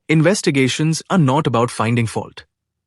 Investigations are not about finding fault.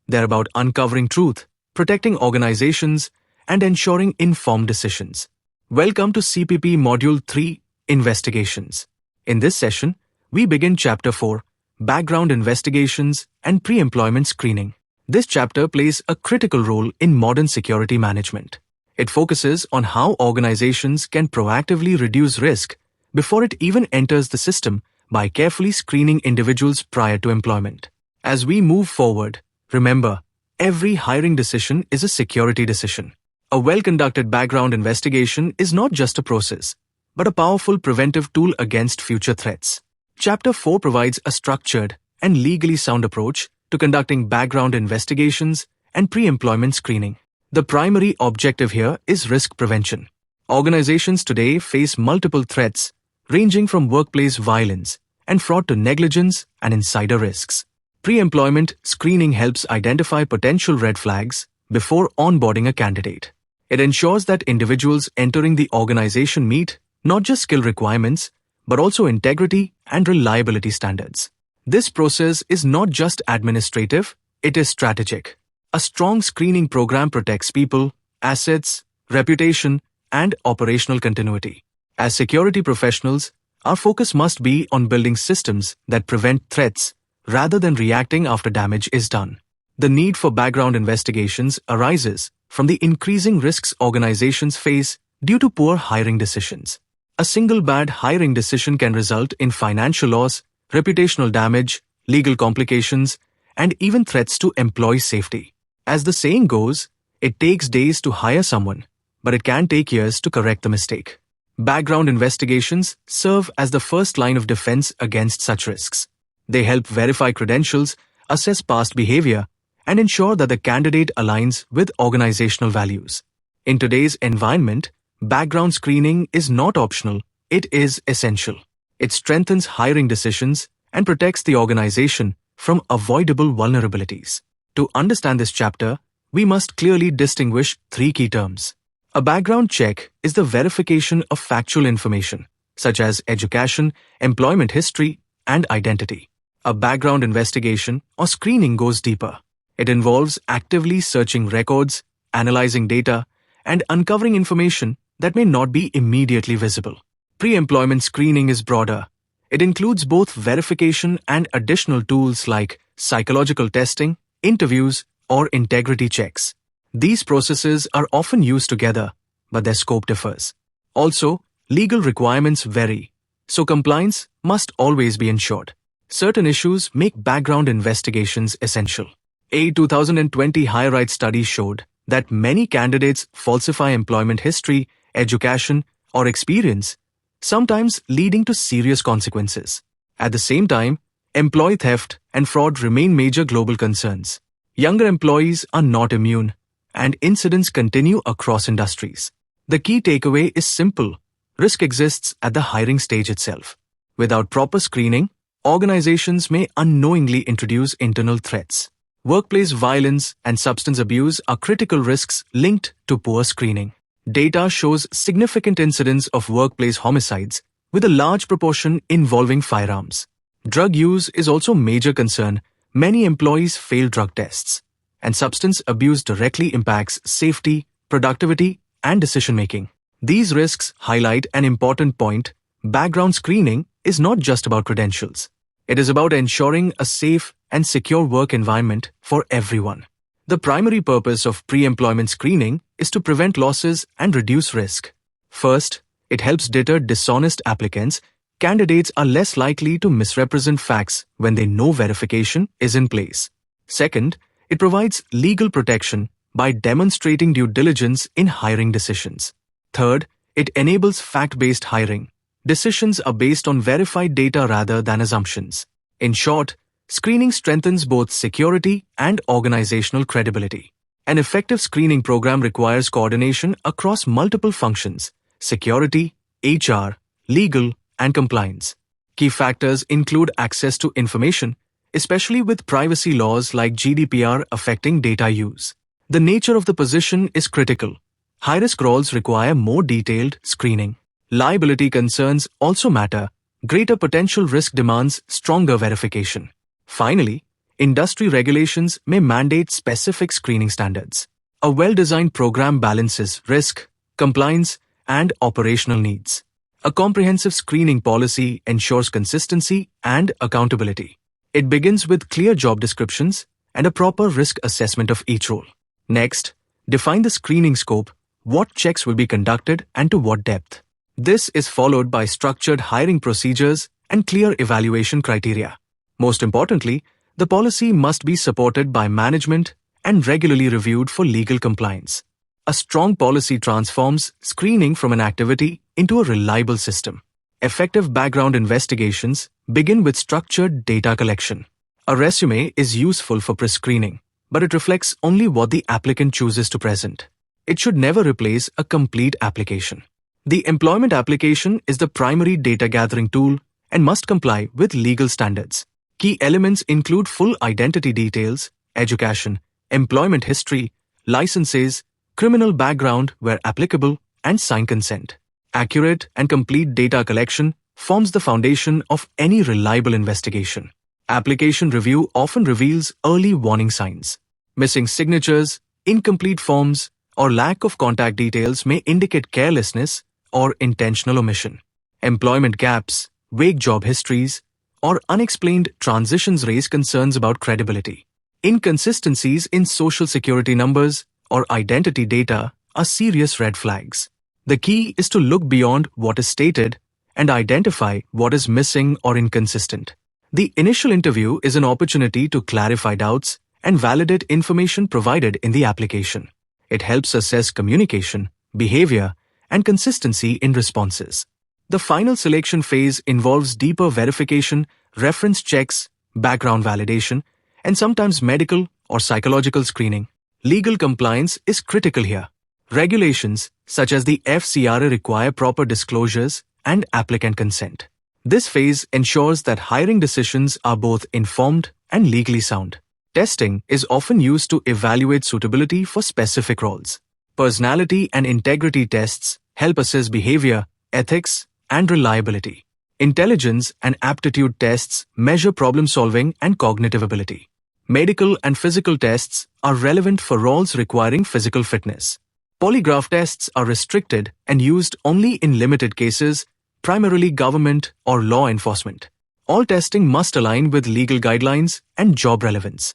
They're about uncovering truth, protecting organizations, and ensuring informed decisions. Welcome to CPP Module 3, Investigations. In this session, we begin Chapter 4, Background Investigations and Pre-Employment Screening. This chapter plays a critical role in modern security management. It focuses on how organizations can proactively reduce risk before it even enters the system by carefully screening individuals prior to employment. As we move forward, remember, every hiring decision is a security decision. A well-conducted background investigation is not just a process, but a powerful preventive tool against future threats. Chapter 4 provides a structured and legally sound approach to conducting background investigations and pre-employment screening. The primary objective here is risk prevention. Organizations today face multiple threats, ranging from workplace violence and fraud to negligence and insider risks. Pre-employment screening helps identify potential red flags before onboarding a candidate. It ensures that individuals entering the organization meet not just skill requirements, but also integrity and reliability standards. This process is not just administrative, it is strategic. A strong screening program protects people, assets, reputation, and operational continuity. As security professionals, our focus must be on building systems that prevent threats rather than reacting after damage is done. The need for background investigations arises from the increasing risks organizations face due to poor hiring decisions. A single bad hiring decision can result in financial loss, reputational damage, legal complications, and even threats to employee safety. As the saying goes, it takes days to hire someone, but it can take years to correct the mistake. Background investigations serve as the first line of defense against such risks. They help verify credentials, assess past behavior, and ensure that the candidate aligns with organizational values. In today's environment, background screening is not optional, it is essential. It strengthens hiring decisions and protects the organization from avoidable vulnerabilities. To understand this chapter, we must clearly distinguish three key terms. A background check is the verification of factual information, such as education, employment history, and identity. A background investigation or screening goes deeper. It involves actively searching records, analyzing data, and uncovering information that may not be immediately visible. Pre-employment screening is broader. It includes both verification and additional tools like psychological testing, interviews, or integrity checks. These processes are often used together, but their scope differs. Also, legal requirements vary, so compliance must always be ensured. Certain issues make background investigations essential. A 2020 Higher Rights study showed that many candidates falsify employment history, education, or experience, sometimes leading to serious consequences. At the same time, employee theft and fraud remain major global concerns. Younger employees are not immune, and incidents continue across industries. The key takeaway is simple. Risk exists at the hiring stage itself. Without proper screening, organizations may unknowingly introduce internal threats. Workplace violence and substance abuse are critical risks linked to poor screening. Data shows significant incidents of workplace homicides, with a large proportion involving firearms. Drug use is also a major concern. Many employees fail drug tests, and substance abuse directly impacts safety, productivity, and decision-making. These risks highlight an important point. Background screening is not just about credentials. It is about ensuring a safe and secure work environment for everyone. The primary purpose of pre-employment screening is to prevent losses and reduce risk. First, it helps deter dishonest applicants. Candidates are less likely to misrepresent facts when they know verification is in place. Second, it provides legal protection by demonstrating due diligence in hiring decisions. Third, it enables fact-based hiring. Decisions are based on verified data rather than assumptions. In short, screening strengthens both security and organizational credibility. An effective screening program requires coordination across multiple functions: security, HR, legal, and compliance. Key factors include access to information, especially with privacy laws like GDPR affecting data use. The nature of the position is critical. High-risk roles require more detailed screening. Liability concerns also matter. Greater potential risk demands stronger verification. Finally, industry regulations may mandate specific screening standards. A well-designed program balances risk, compliance, and operational needs. A comprehensive screening policy ensures consistency and accountability. It begins with clear job descriptions and a proper risk assessment of each role. Next, define the screening scope, what checks will be conducted and to what depth. This is followed by structured hiring procedures and clear evaluation criteria. Most importantly, the policy must be supported by management and regularly reviewed for legal compliance. A strong policy transforms screening from an activity into a reliable system. Effective background investigations begin with structured data collection. A resume is useful for pre-screening, but it reflects only what the applicant chooses to present. It should never replace a complete application. The employment application is the primary data gathering tool and must comply with legal standards. Key elements include full identity details, education, employment history, licenses, criminal background where applicable, and signed consent. Accurate and complete data collection forms the foundation of any reliable investigation. Application review often reveals early warning signs. Missing signatures, incomplete forms, or lack of contact details may indicate carelessness or intentional omission. Employment gaps, vague job histories, or unexplained transitions raise concerns about credibility. Inconsistencies in social security numbers or identity data are serious red flags. The key is to look beyond what is stated and identify what is missing or inconsistent. The initial interview is an opportunity to clarify doubts and validate information provided in the application. It helps assess communication, behavior, and consistency in responses. The final selection phase involves deeper verification, reference checks, background validation, and sometimes medical or psychological screening. Legal compliance is critical here. Regulations, such as the FCRA, require proper disclosures and applicant consent. This phase ensures that hiring decisions are both informed and legally sound. Testing is often used to evaluate suitability for specific roles. Personality and integrity tests help assess behavior, ethics, and reliability. Intelligence and aptitude tests measure problem-solving and cognitive ability. Medical and physical tests are relevant for roles requiring physical fitness. Polygraph tests are restricted and used only in limited cases, primarily government or law enforcement. All testing must align with legal guidelines and job relevance.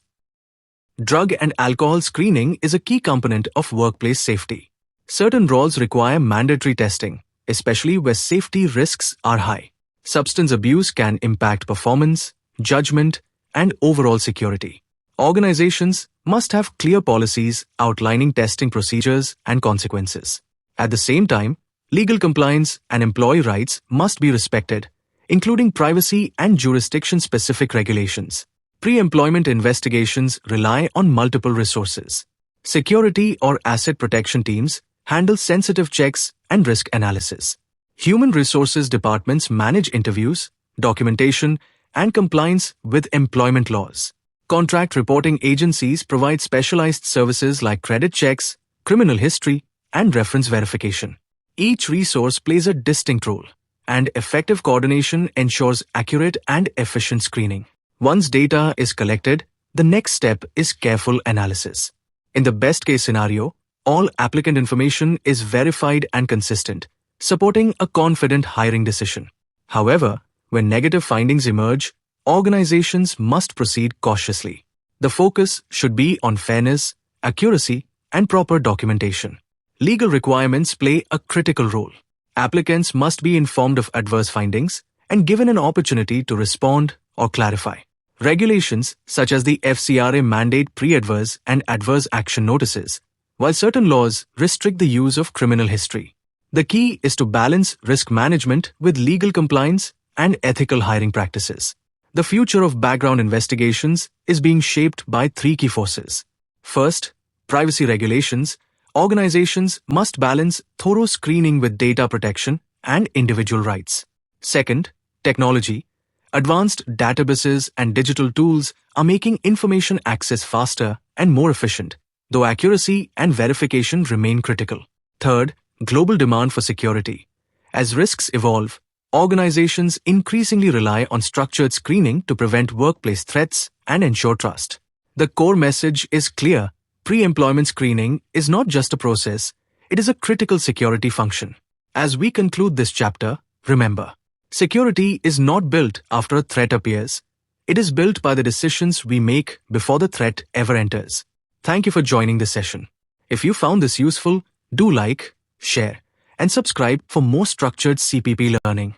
Drug and alcohol screening is a key component of workplace safety. Certain roles require mandatory testing, especially where safety risks are high. Substance abuse can impact performance, judgment, and overall security. Organizations must have clear policies outlining testing procedures and consequences. At the same time, legal compliance and employee rights must be respected, including privacy and jurisdiction-specific regulations. Pre-employment investigations rely on multiple resources. Security or asset protection teams handle sensitive checks and risk analysis. Human resources departments manage interviews, documentation, and compliance with employment laws. Contract reporting agencies provide specialized services like credit checks, criminal history, and reference verification. Each resource plays a distinct role, and effective coordination ensures accurate and efficient screening. Once data is collected, the next step is careful analysis. In the best-case scenario, all applicant information is verified and consistent, supporting a confident hiring decision. However, when negative findings emerge, organizations must proceed cautiously. The focus should be on fairness, accuracy, and proper documentation. Legal requirements play a critical role. Applicants must be informed of adverse findings and given an opportunity to respond or clarify. Regulations such as the FCRA mandate pre-adverse and adverse action notices, while certain laws restrict the use of criminal history. The key is to balance risk management with legal compliance and ethical hiring practices. The future of background investigations is being shaped by three key forces. First, privacy regulations. Organizations must balance thorough screening with data protection and individual rights. Second, technology. Advanced databases and digital tools are making information access faster and more efficient, though accuracy and verification remain critical. Third, global demand for security. As risks evolve, Organizations increasingly rely on structured screening to prevent workplace threats and ensure trust. The core message is clear. Pre-employment screening is not just a process, it is a critical security function. As we conclude this chapter, remember, security is not built after a threat appears. It is built by the decisions we make before the threat ever enters. Thank you for joining this session. If you found this useful, do like, share, and subscribe for more structured CPP learning.